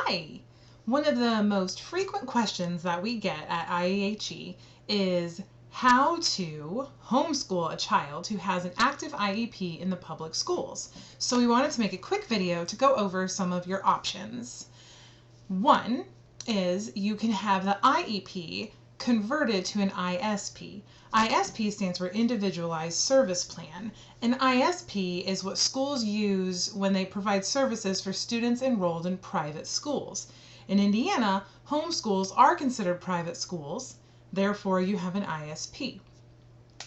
Hi! One of the most frequent questions that we get at IEP is how to homeschool a child who has an active IEP in the public schools. So we wanted to make a quick video to go over some of your options. One is you can have the IEP converted to an ISP. ISP stands for Individualized Service Plan. An ISP is what schools use when they provide services for students enrolled in private schools. In Indiana, homeschools are considered private schools, therefore you have an ISP.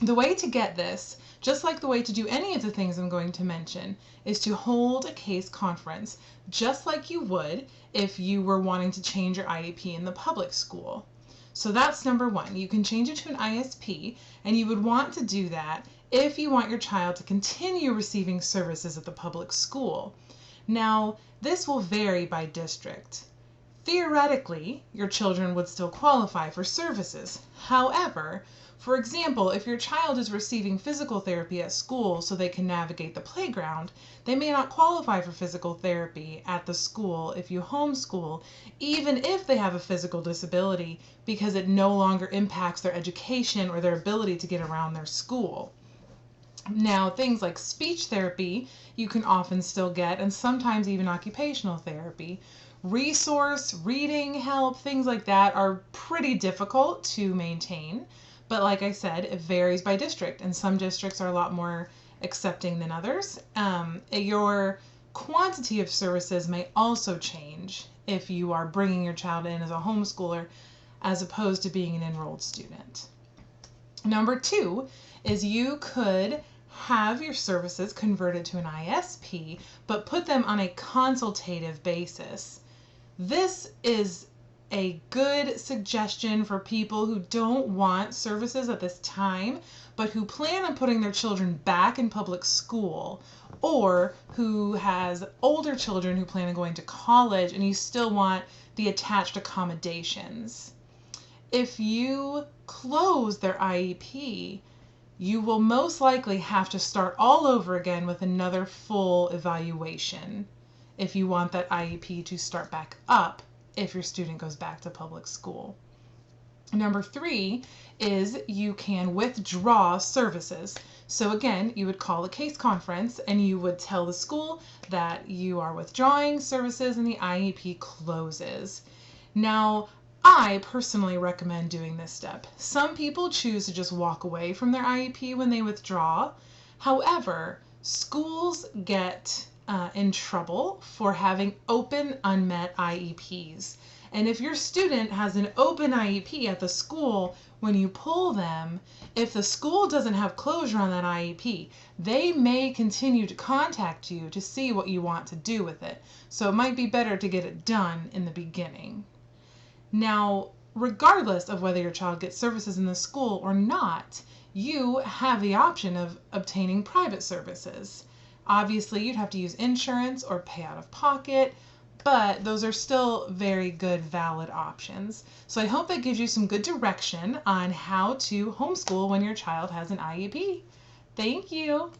The way to get this, just like the way to do any of the things I'm going to mention, is to hold a case conference, just like you would if you were wanting to change your IEP in the public school. So that's number one. You can change it to an ISP, and you would want to do that if you want your child to continue receiving services at the public school. Now, this will vary by district. Theoretically, your children would still qualify for services. However, for example, if your child is receiving physical therapy at school so they can navigate the playground, they may not qualify for physical therapy at the school if you homeschool, even if they have a physical disability, because it no longer impacts their education or their ability to get around their school. Now, things like speech therapy you can often still get, and sometimes even occupational therapy. Resource, reading help, things like that are pretty difficult to maintain. But like I said, it varies by district, and some districts are a lot more accepting than others. Your quantity of services may also change if you are bringing your child in as a homeschooler as opposed to being an enrolled student. Number two is you could have your services converted to an ISP, but put them on a consultative basis. This is a good suggestion for people who don't want services at this time, but who plan on putting their children back in public school, or who has older children who plan on going to college and you still want the attached accommodations. If you close their IEP, you will most likely have to start all over again with another full evaluation if you want that IEP to start back up if your student goes back to public school. Number three is you can withdraw services. So again, you would call a case conference and you would tell the school that you are withdrawing services and the IEP closes. Now, I personally recommend doing this step. Some people choose to just walk away from their IEP when they withdraw. However, schools get in trouble for having open, unmet IEPs. And if your student has an open IEP at the school, when you pull them, if the school doesn't have closure on that IEP, they may continue to contact you to see what you want to do with it. So it might be better to get it done in the beginning. Now, regardless of whether your child gets services in the school or not, you have the option of obtaining private services. Obviously, you'd have to use insurance or pay out of pocket, but those are still very good, valid options. So I hope that gives you some good direction on how to homeschool when your child has an IEP. Thank you.